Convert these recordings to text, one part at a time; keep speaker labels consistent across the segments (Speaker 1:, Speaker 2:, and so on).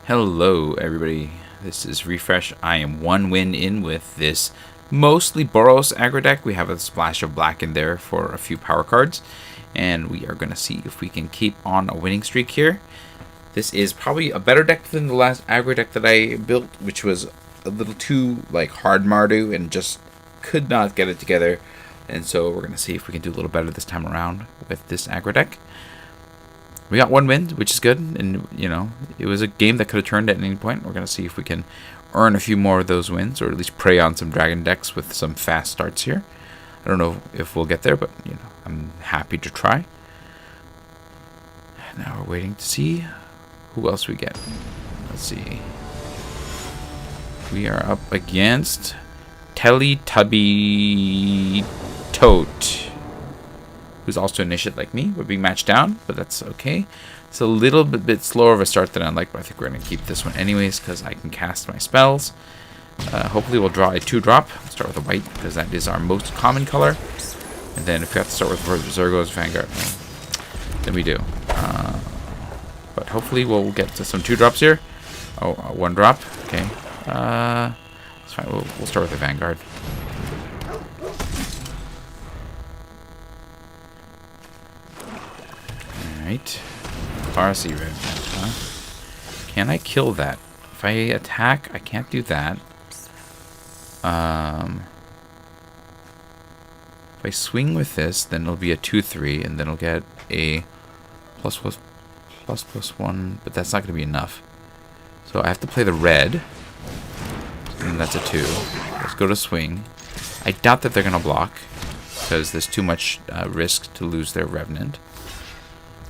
Speaker 1: Hello everybody, this is Refresh. I am one win in with this mostly Boros aggro deck. We have a splash of black in there for a few power cards, and we are going to see if we can keep on a winning streak here. This is probably a better deck than the last aggro deck that I built, which was a little too hard Mardu and just could not get it together. And so we're going to see if we can do a little better this time around with this aggro deck. We got one win, which is good, and it was a game that could have turned at any point. We're going to see if we can earn a few more of those wins, or at least prey on some dragon decks with some fast starts here. I don't know if we'll get there, but I'm happy to try. Now we're waiting to see who else we get. Let's see. We are up against Teletubby Tote, who's also initiate like me. We're being matched down, but that's okay. It's a little bit slower of a start than I like, but I think we're going to keep this one anyways because I can cast my spells. Hopefully we'll draw a 2-drop. Start with a white because that is our most common color. And then if we have to start with Zergo's Vanguard, then we do. But hopefully we'll get to some 2-drops here. Oh, 1-drop. Okay. That's fine. We'll start with the Vanguard. Right. RC Revenant, huh? Can I kill that? If I attack, I can't do that. If I swing with this, then it'll be a 2/3, and then I'll get a +1, but that's not going to be enough. So I have to play the red, and that's a 2. Let's go to swing. I doubt that they're going to block, because there's too much risk to lose their Revenant.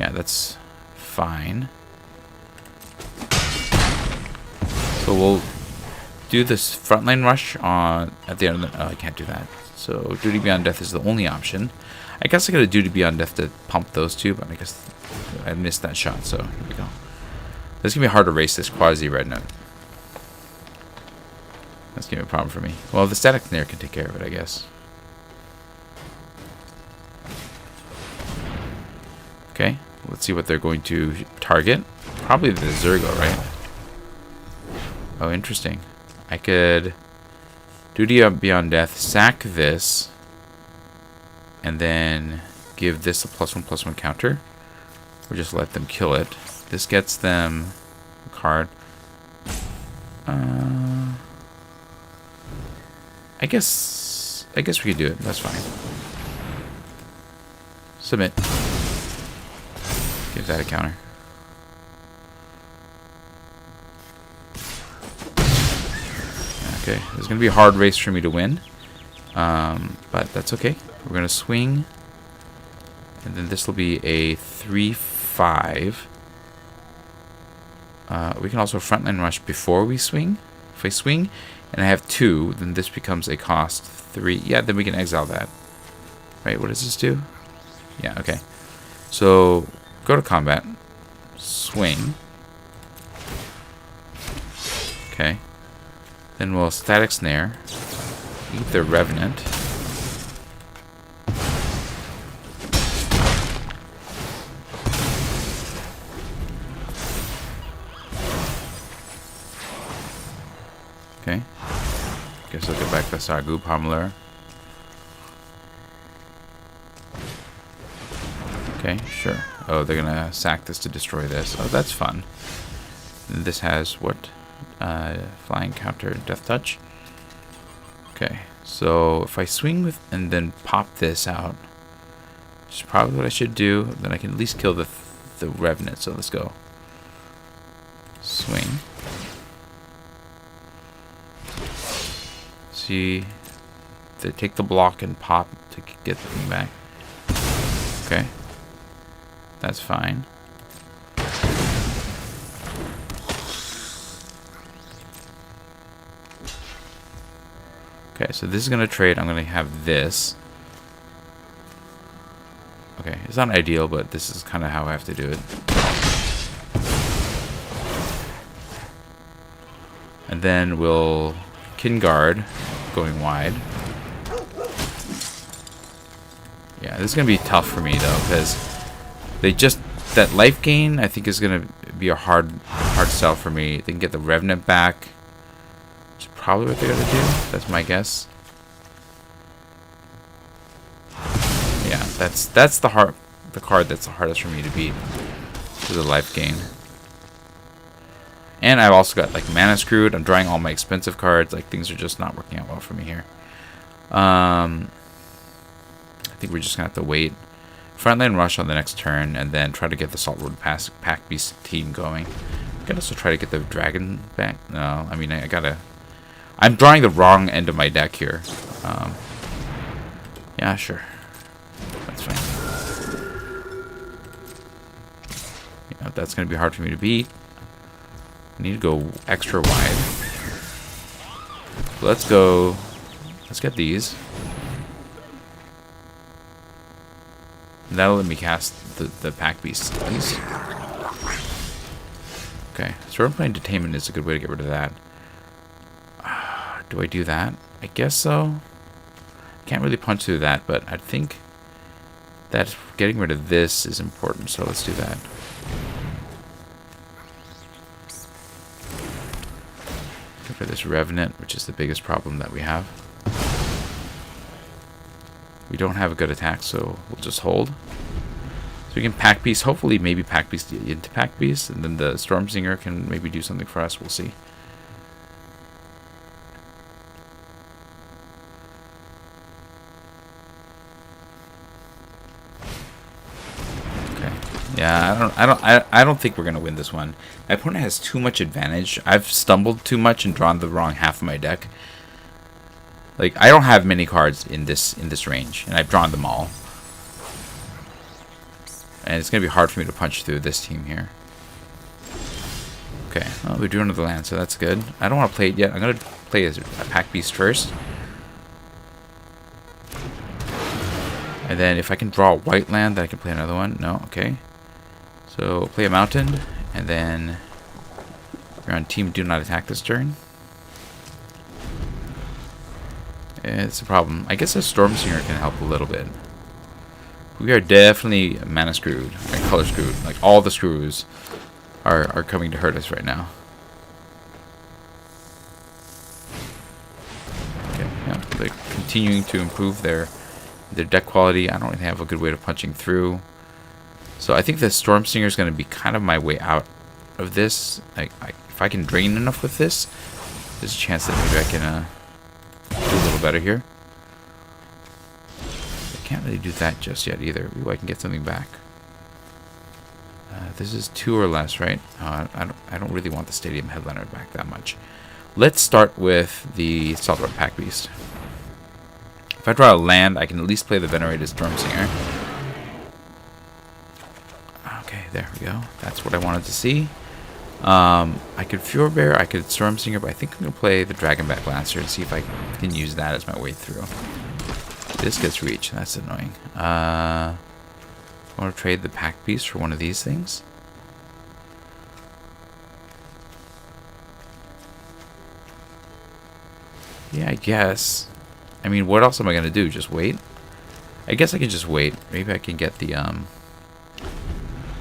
Speaker 1: Yeah, that's fine. So we'll do this frontline rush at the end of the... Oh, I can't do that. So Duty Beyond Death is the only option. I guess I got a Duty Beyond Death to pump those two, but I guess I missed that shot, so here we go. This is going to be hard to race this quasi-red note. That's going to be a problem for me. Well, the Static Snare can take care of it, I guess. Okay, let's see what they're going to target. Probably the Zergo, right? Oh, interesting. I could Duty Beyond Death, sack this, and then give this a +1/+1 counter. Or just let them kill it. This gets them a card. I guess we could do it. That's fine. Submit. Give that a counter. Okay, this is going to be a hard race for me to win. But that's okay. We're going to swing. And then this will be a 3/5. We can also frontline rush before we swing. If I swing and I have 2, then this becomes a cost 3. Yeah, then we can exile that. Right, what does this do? Yeah, okay. So go to combat, swing. Okay. Then we'll Static Snare, eat the Revenant. Okay. Guess I'll get back the Sargu Pommeler. Okay, sure. Oh, they're gonna sack this to destroy this. Oh, that's fun. And this has what? Flying counter, Death Touch. Okay, so if I swing with and then pop this out, which is probably what I should do, then I can at least kill the Revenant. So let's go. Swing. See, they take the block and pop to get the thing back. Okay. That's fine. Okay, so this is going to trade. I'm going to have this. Okay, it's not ideal, but this is kind of how I have to do it. And then we'll Guard going wide. Yeah, this is going to be tough for me, though, because they just... That life gain, I think, is going to be a hard hard sell for me. They can get the Revenant back, which is probably what they're gonna do. That's my guess. Yeah, that's the card that's the hardest for me to beat for the life gain. And I've also got like mana screwed. I'm drawing all my expensive cards. Like things are just not working out well for me here. I think we're just gonna have to wait. Frontline rush on the next turn, and then try to get the Saltwood Pack Beast team going. I can also try to get the Dragon back. No, I mean I gotta. I'm drawing the wrong end of my deck here. Yeah, sure, that's fine. Yeah, that's gonna be hard for me to beat. I need to go extra wide. So let's go. Let's get these. That'll let me cast the Pack Beast at least. Okay, Sword Playing Detainment is a good way to get rid of that. Do I do that? I guess so. Can't really punch through that, but I think that getting rid of this is important, so let's do that. Get rid of this Revenant, which is the biggest problem that we have. We don't have a good attack, so we'll just hold. So we can Pack Beast, hopefully maybe Pack Beast into Pack Beast, and then the Storm Singer can maybe do something for us, we'll see. Okay. Yeah, I don't think we're gonna win this one. My opponent has too much advantage. I've stumbled too much and drawn the wrong half of my deck. Like, I don't have many cards in this range, and I've drawn them all. And it's going to be hard for me to punch through this team here. Okay, well, we drew another land, so that's good. I don't want to play it yet. I'm going to play as a Pack Beast first. And then if I can draw a white land, then I can play another one. No, okay. So, play a mountain, and then you're on team do not attack this turn. It's a problem. I guess a Storm Singer can help a little bit. We are definitely mana screwed, and color screwed. Like, all the screws are coming to hurt us right now. Okay, yeah, they're continuing to improve their deck quality. I don't really have a good way of punching through. So I think the Storm Singer is going to be kind of my way out of this. If I can drain enough with this, there's a chance that maybe I can do a little better here. I can't really do that just yet either. Ooh, I can get something back. This is 2 or less, right? I don't really want the Stadium Headliner back that much. Let's start with the Saltwood Pack Beast. If I draw a land, I can at least play the Venerated Storm Singer. Okay, there we go. That's what I wanted to see. I could WbR, I could Storm Singer, but I think I'm going to play the Dragonback Lancer and see if I can use that as my way through. This gets reach. That's annoying. I want to trade the Pack Beast for one of these things. Yeah, I guess. I mean, what else am I going to do? Just wait? I guess I can just wait. Maybe I can get the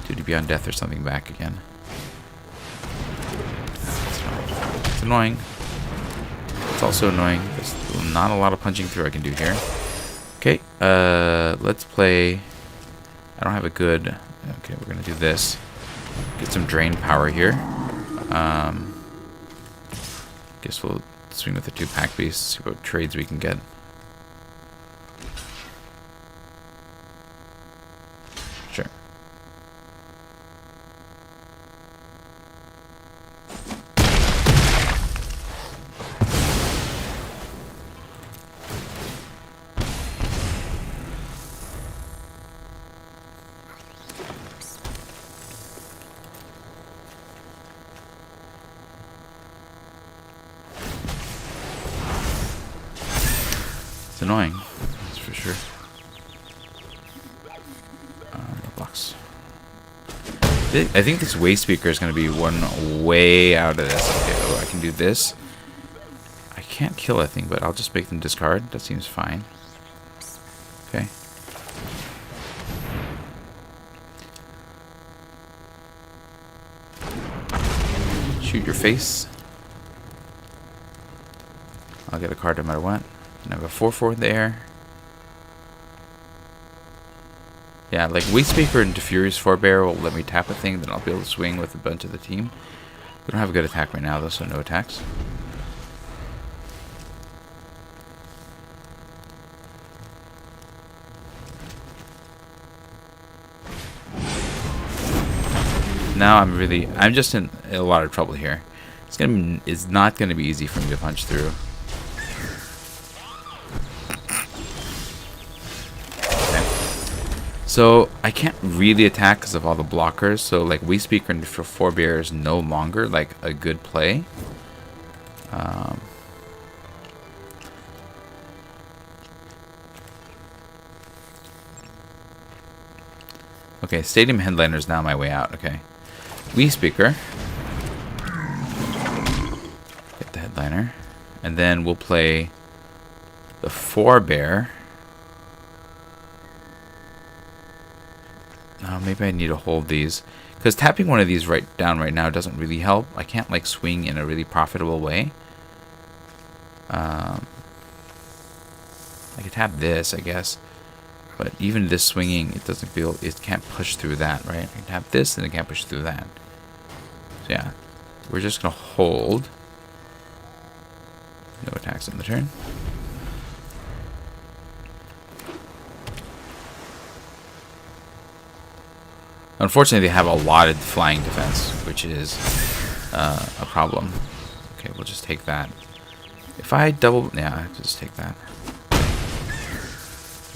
Speaker 1: Duty Beyond Death or something back again. It's annoying. It's also annoying. There's not a lot of punching through I can do here. Okay, let's play. I don't have a good. Okay, we're gonna do this. Get some drain power here. Guess we'll swing with the 2 Pack Beasts. See what trades we can get. Sure. It's annoying, that's for sure. Blocks. I think this Waste Speaker is going to be one way out of this. Okay, oh, I can do this. I can't kill a thing, but I'll just make them discard. That seems fine. Okay. Shoot your face. I'll get a card no matter what. And I have a 4/4 in the air. Yeah, like Waste Speaker and Diffuse Forebear will let me tap a thing, then I'll be able to swing with a bunch of the team. We don't have a good attack right now though, so no attacks. Now I'm just in a lot of trouble here. It's not gonna be easy for me to punch through. So I can't really attack because of all the blockers. So like Waste Speaker and Forebear is no longer like a good play. Okay, Stadium Headliner is now my way out. Okay, Waste Speaker. Get the Headliner, and then we'll play the Forebear. Maybe I need to hold these, because tapping one of these down right now doesn't really help. I can't like swing in a really profitable way. I could tap this, I guess, but even this swinging, it can't push through that, right? I can tap this and it can't push through that. So yeah, we're just gonna hold. No attacks on the turn. Unfortunately, they have a lot of flying defense, which is a problem. Okay, we'll just take that. If I double... Yeah, I have to just take that.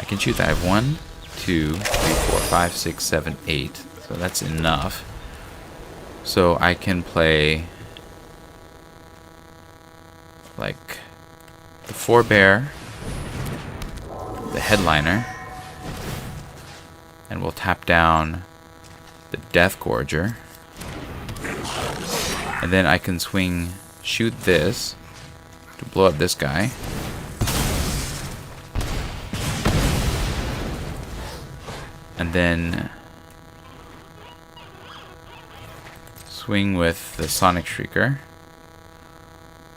Speaker 1: I can shoot that. I have 1, 2, 3, 4, 5, 6, 7, 8. So that's enough. So I can play... like... the Forebear. The Headliner. And we'll tap down... the Death Gorger, and then I can shoot this to blow up this guy, and then swing with the Sonic Shrieker,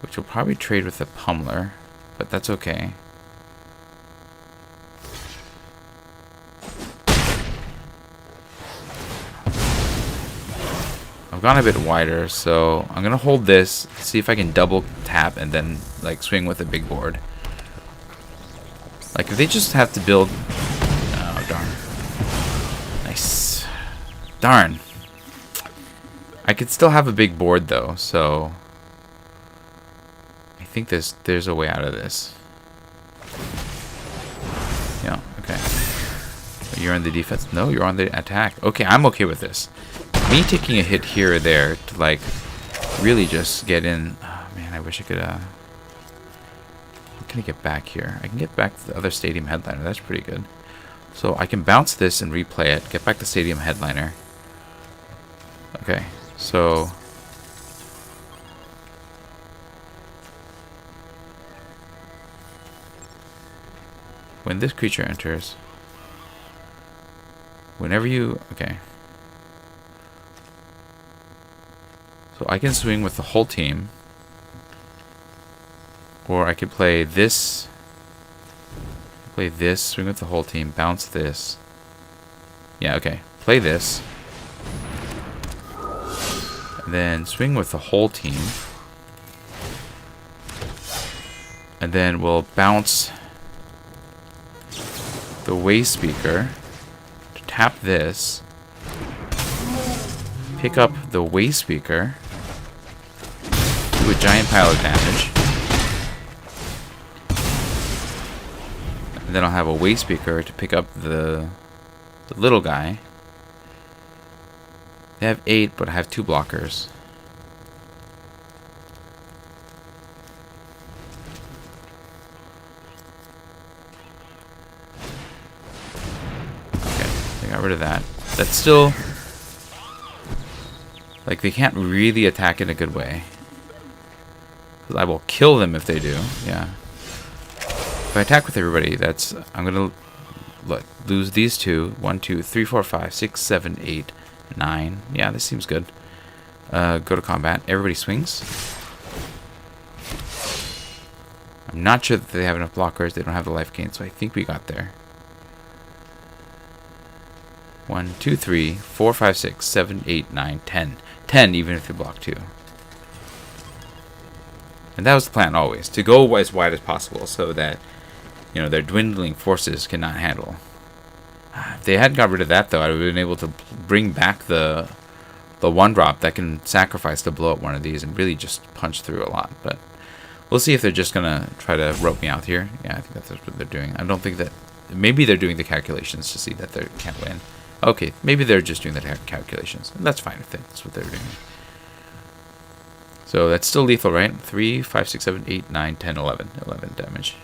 Speaker 1: which will probably trade with the Pummeler, but that's okay. I've gone a bit wider, so I'm gonna hold this, see if I can double tap and then like swing with a big board. Like if they just have to build... Oh darn. Nice. Darn. I could still have a big board though, so I think there's a way out of this. Yeah, okay. You're on the defense? No, you're on the attack. Okay, I'm okay with this. Me taking a hit here or there to like really just get in. Oh man, I wish I could what can I get back here? I can get back to the other Stadium Headliner. That's pretty good. So I can bounce this and replay it. Get back to Stadium Headliner. Okay, so when this creature enters, whenever you... Okay. So I can swing with the whole team. Or I could play this. Swing with the whole team, bounce this. Yeah, okay. Play this. And then swing with the whole team. And then we'll bounce the Waste Speaker to tap this. Pick up the Waste Speaker. Do a giant pile of damage. And then I'll have a Waste Speaker to pick up the little guy. They have 8, but I have 2 blockers. Okay, I got rid of that. That's still... like, they can't really attack in a good way. I will kill them if they do, yeah. If I attack with everybody, that's... I'm gonna lose these 2. 1, 2, 3, 4, 5, 6, 7, 8, 9. Yeah, this seems good. Go to combat. Everybody swings. I'm not sure that they have enough blockers. They don't have the life gain, so I think we got there. 1, 2, 3, 4, 5, 6, 7, 8, 9, 10. 10 even if they block 2. And that was the plan always, to go as wide as possible so that, you know, their dwindling forces cannot handle. If they hadn't got rid of that, though, I would have been able to bring back the 1-drop that can sacrifice to blow up one of these and really just punch through a lot. But we'll see if they're just going to try to rope me out here. Yeah, I think that's what they're doing. I don't think that... Maybe they're doing the calculations to see that they can't win. Okay, maybe they're just doing the calculations. And that's fine if that's what they're doing. So that's still lethal, right? 3, 5, 6, 7, 8, 9, 10, 11. 11 damage.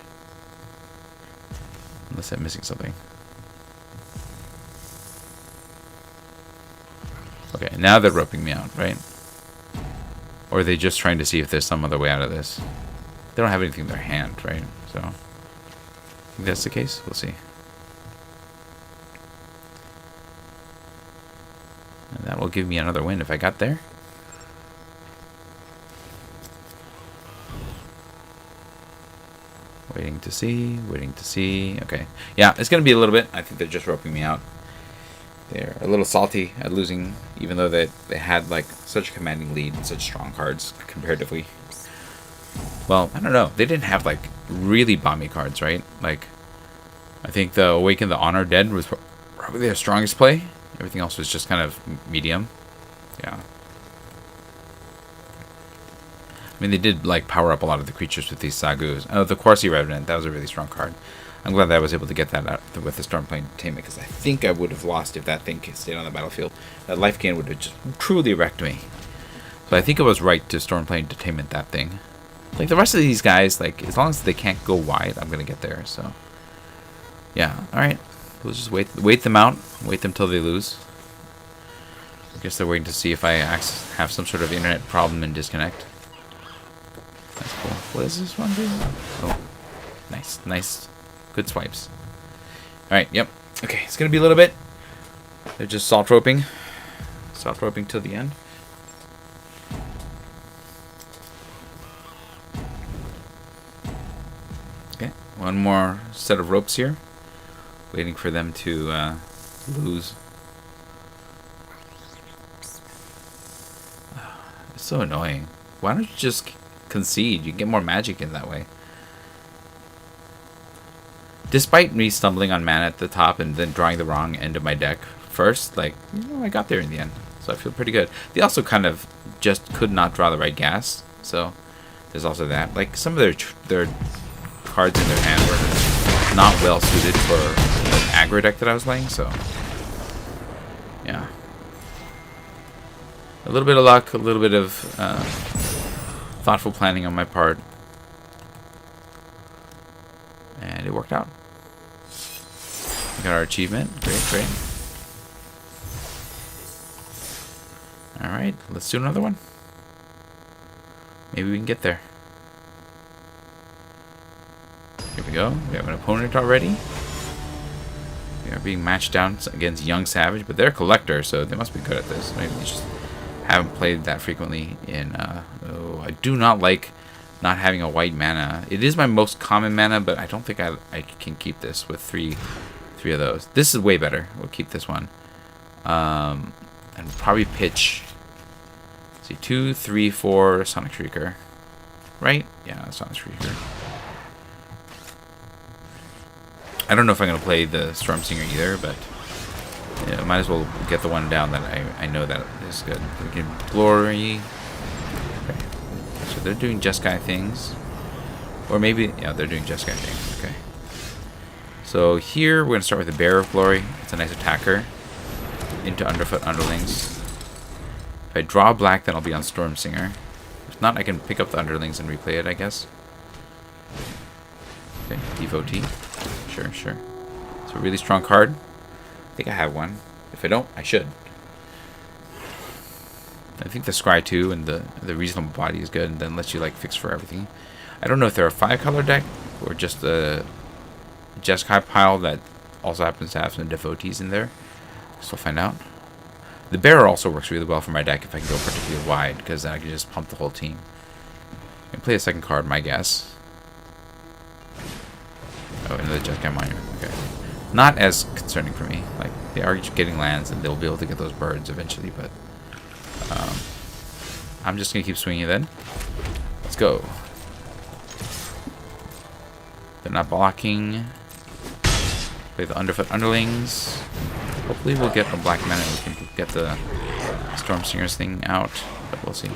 Speaker 1: Unless I'm missing something. Okay, now they're roping me out, right? Or are they just trying to see if there's some other way out of this? They don't have anything in their hand, right? So, I think that's the case. We'll see. And that will give me another win if I got there. Waiting to see, waiting to see. Okay. Yeah, it's going to be a little bit. I think they're just roping me out. They're a little salty at losing, even though they had like such a commanding lead and such strong cards comparatively. Well, I don't know. They didn't have like really bomby cards, right? Like, I think the Awaken the Honor Dead was probably their strongest play. Everything else was just kind of medium. Yeah. I mean, they did like power up a lot of the creatures with these Sagus. Oh, the Corsi Revenant, that was a really strong card. I'm glad that I was able to get that out with the Stormplane Detainment, because I think I would have lost if that thing stayed on the battlefield. That life gain would have just truly wrecked me. So I think it was right to Stormplane Detainment that thing. Like the rest of these guys, like as long as they can't go wide, I'm gonna get there. So yeah, all right. We'll just wait them out. Wait them till they lose. I guess they're waiting to see if I have some sort of internet problem and disconnect. That's cool. What is this one doing? Oh, nice, nice. Good swipes. Alright, yep. Okay, it's going to be a little bit. They're just soft roping. Soft roping till the end. Okay, one more set of ropes here. Waiting for them to lose. It's so annoying. Why don't you just concede? You can get more magic in that way. Despite me stumbling on mana at the top and then drawing the wrong end of my deck first, like, you know, I got there in the end. So I feel pretty good. They also kind of just could not draw the right gas. So there's also that. Like, some of their cards in their hand were not well suited for the aggro deck that I was playing. So, yeah. A little bit of luck, a little bit of thoughtful planning on my part. And it worked out. We got our achievement. Great, great. Alright, let's do another one. Maybe we can get there. Here we go. We have an opponent already. We are being matched down against Young Savage, but they're a collector, so they must be good at this. Maybe they just haven't played that frequently in... oh, I do not like not having a white mana. It is my most common mana, but I don't think I can keep this with three of those. This is way better. We'll keep this one. And probably pitch. Let's see, 2, 3, 4 Sonic Shrieker. Right? Yeah, Sonic Shrieker. I don't know if I'm going to play the Storm Singer either, but yeah, might as well get the one down that I know that is good. We can Glory. Okay. So they're doing Jeskai things. Or maybe, yeah, they're doing Jeskai things. Okay. So here we're going to start with the Bearer of Glory. It's a nice attacker. Into Underfoot Underlings. If I draw black, then I'll be on Storm Singer. If not, I can pick up the Underlings and replay it, I guess. Okay, Devotee. Sure, sure. It's a really strong card. I think I have one. If I don't, I should. I think the Scry 2 and the Reasonable Body is good, and then lets you like fix for everything. I don't know if they're a 5-color deck or just a Jeskai pile that also happens to have some Devotees in there. So we'll find out. The bear also works really well for my deck if I can go particularly wide, because then I can just pump the whole team. I can play a second card, my guess. Oh, another Jeskai Miner. Okay. Not as concerning for me. Like, they are getting lands, and they'll be able to get those birds eventually, but... I'm just going to keep swinging then. Let's go. They're not blocking. Play the Underfoot Underlings. Hopefully we'll get a black mana and we can get the Storm Singers thing out, but we'll see.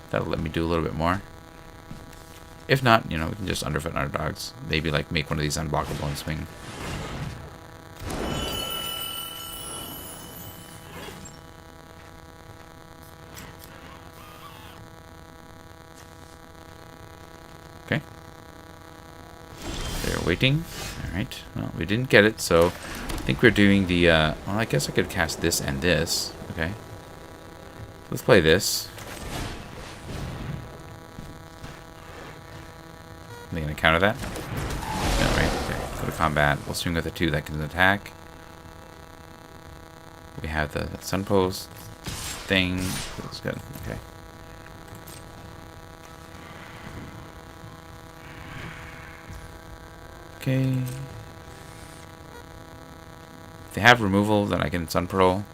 Speaker 1: That'll let me do a little bit more. If not, you know, we can just Underfoot Underdogs. Maybe like make one of these unblockable and swing. Okay. They're waiting. Alright. Well, we didn't get it, so I think we're doing the, well, I guess I could cast this and this. Okay. Let's play this. Are they going to counter that? No, right? Okay. Go to combat. We'll swing with the 2 that can attack. We have the Sunpost thing. That's good. Okay. Okay. If they have removal, then I can Sun Pearl.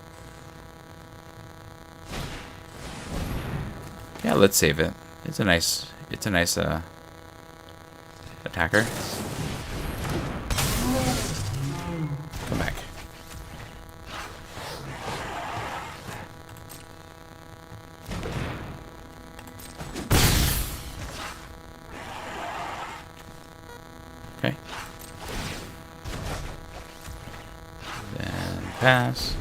Speaker 1: Yeah, let's save it. It's a nice attacker. Come back. Okay. Then pass.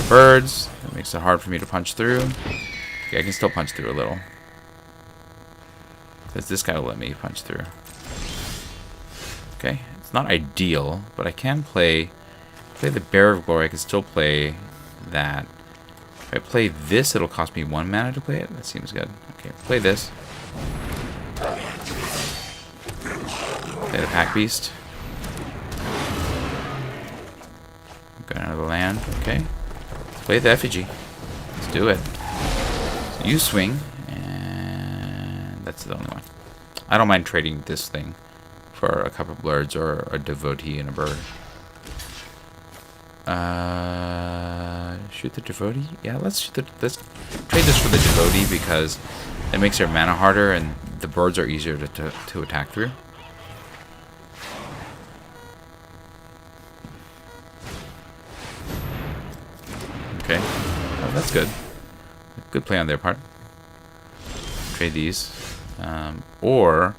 Speaker 1: Birds. That makes it hard for me to punch through. Okay, I can still punch through a little. Because this guy will let me punch through. Okay, it's not ideal, but I can play the Bear of Glory. I can still play that. If I play this, it'll cost me 1 mana to play it. That seems good. Okay, play this. Play the Pack Beast. Go out of the land. Okay. Play the Effigy. Let's do it. So you swing, and that's the only one. I don't mind trading this thing for a couple of birds or a Devotee and a bird. Shoot the Devotee? Yeah, let's trade this for the Devotee because it makes their mana harder and the birds are easier to attack through. Okay. Oh, that's good. Good play on their part. Trade these. Or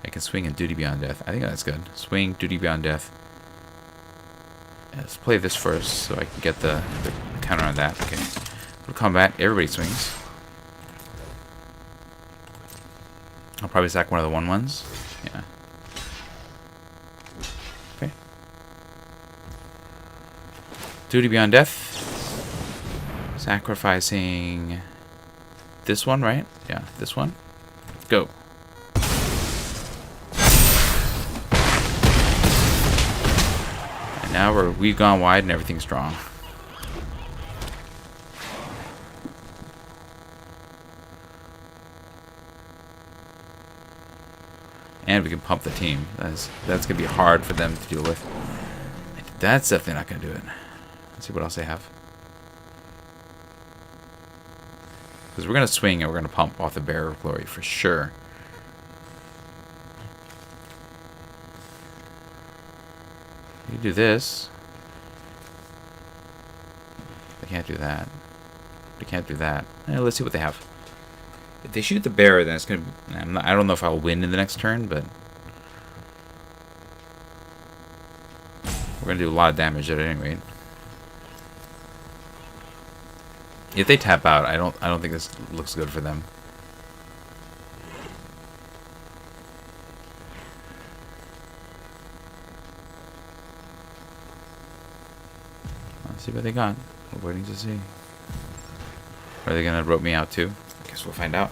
Speaker 1: I can swing and Duty Beyond Death. I think that's good. Swing, Duty Beyond Death. Let's play this first so I can get the counter on that. Okay. For combat, everybody swings. I'll probably sack one of the 1/1s. Yeah. Okay. Duty Beyond Death. Sacrificing this one, right? Yeah, this one. Go. And now we've gone wide and everything's strong. And we can pump the team. That's gonna be hard for them to deal with. That's definitely not gonna do it. Let's see what else they have. Because we're going to swing and we're going to pump off the Bear of Glory for sure. You do this. They can't do that. They can't do that. Let's see what they have. If they shoot the bear, then it's going to... I don't know if I'll win in the next turn, but... we're going to do a lot of damage at any rate. If they tap out, I don't think this looks good for them. Let's see what they got. We're waiting to see. Are they gonna rope me out too? Guess we'll find out.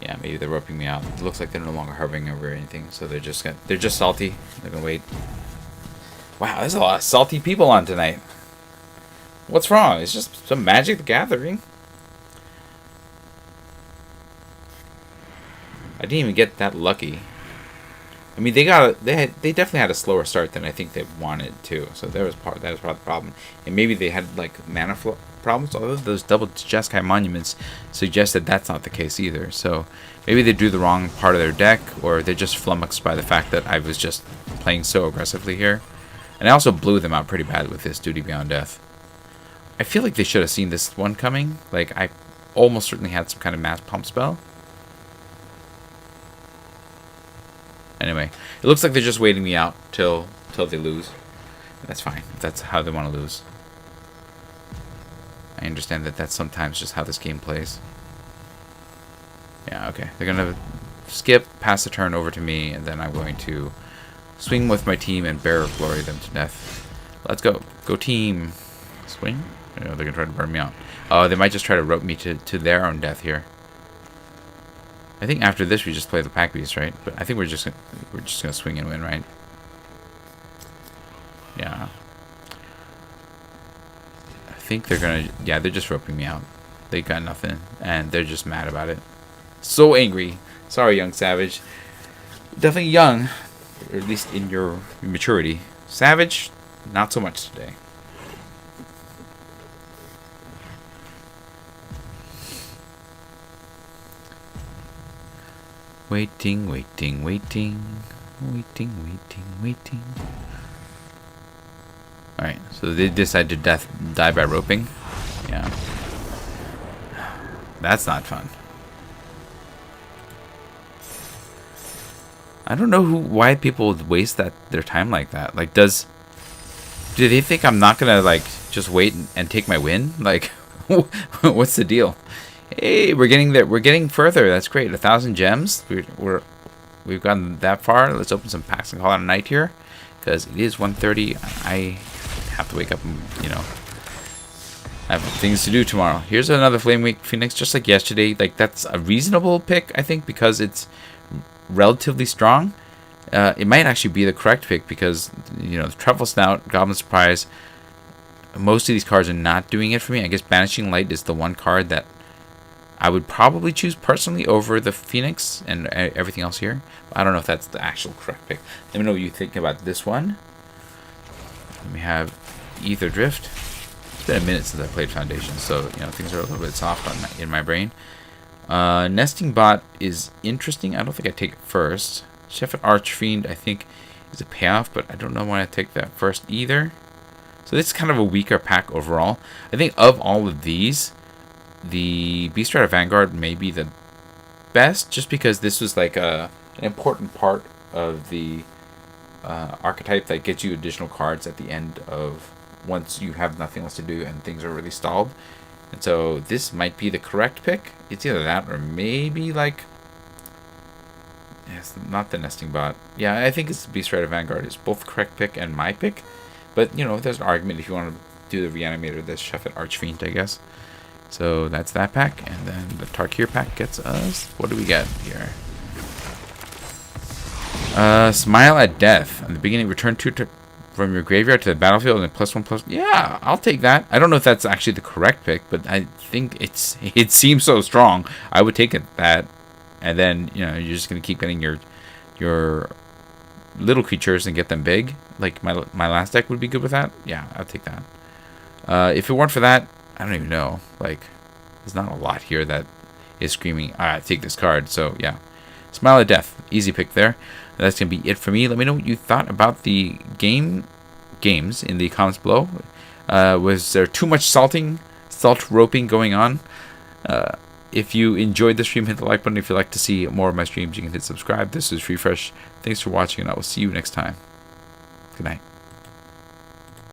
Speaker 1: Yeah, maybe they're roping me out. It looks like they're no longer hovering over anything, so they're just salty. They're gonna wait. Wow, there's a lot of salty people on tonight. What's wrong? It's just some Magic the Gathering. I didn't even get that lucky. I mean, they definitely had a slower start than I think they wanted to. So that was part of the problem. And maybe they had like mana problems. Although those double Jeskai monuments suggest that that's not the case either. So maybe they drew the wrong part of their deck, or they're just flummoxed by the fact that I was just playing so aggressively here. And I also blew them out pretty bad with this Duty Beyond Death. I feel like they should have seen this one coming. Like, I almost certainly had some kind of mass pump spell. Anyway, it looks like they're just waiting me out till they lose. That's fine. If that's how they want to lose. I understand that that's sometimes just how this game plays. Yeah, okay. They're going to skip, pass the turn over to me, and then I'm going to swing with my team and bear flurry them to death. Let's go. Go team. Swing? You know, they're going to try to burn me out. Oh, they might just try to rope me to their own death here. I think after this we just play the pack beast, right? But I think we're just gonna swing and win, right? Yeah. I think they're gonna. Yeah, they're just roping me out. They got nothing, and they're just mad about it. So angry. Sorry, young savage. Definitely young, or at least in your maturity. Savage, not so much today. Waiting, waiting, waiting. Waiting, waiting, waiting. Alright, so they decide to die by roping. Yeah. That's not fun. I don't know why people would waste their time like that. Like, do they think I'm not gonna, like, just wait and take my win? Like, what's the deal? Hey, we're getting there. We're getting further. That's great. 1,000 gems. We've gotten that far. Let's open some packs and call it a night here, because it is 1:30. I have to wake up and, you know, I have things to do tomorrow. Here's another Flame Week Phoenix, just like yesterday. Like, that's a reasonable pick, I think, because it's relatively strong. It might actually be the correct pick because, you know, the Truffle Snout, Goblin Surprise. Most of these cards are not doing it for me. I guess Banishing Light is the one card that I would probably choose personally over the Phoenix and everything else here. I don't know if that's the actual correct pick. Let me know what you think about this one. Then we have Aetherdrift. It's been a minute since I played Foundation, so, you know, things are a little bit soft in my brain. Nesting Bot is interesting. I don't think I'd take it first. Shepherd Archfiend, I think, is a payoff, but I don't know why I take that first either. So this is kind of a weaker pack overall. I think of all of these, the Beast Rider Vanguard may be the best, just because this was like an important part of the archetype that gets you additional cards at the end of once you have nothing else to do and things are really stalled. And so this might be the correct pick. It's either that or maybe like, it's not the Nesting Bot. Yeah, I think it's the Beast Rider Vanguard. It's both correct pick and my pick. But, you know, there's an argument if you want to do the Reanimator, this Shepherd Archfiend, I guess. So that's that pack, and then the Tarkir pack gets us. What do we get here? Smile at Death. In the beginning, return 2 from your graveyard to the battlefield, and +1/+. Yeah, I'll take that. I don't know if that's actually the correct pick, but I think it seems so strong. I would take that, and then, you know, you're just gonna keep getting your little creatures and get them big. Like my last deck would be good with that. Yeah, I'll take that. If it weren't for that, I don't even know. Like, there's not a lot here that is screaming, take this card. So, yeah. Smile at Death. Easy pick there. That's going to be it for me. Let me know what you thought about the games in the comments below. Was there too much salt roping going on? If you enjoyed the stream, hit the like button. If you'd like to see more of my streams, you can hit subscribe. This is Refresh. Thanks for watching, and I will see you next time. Good night.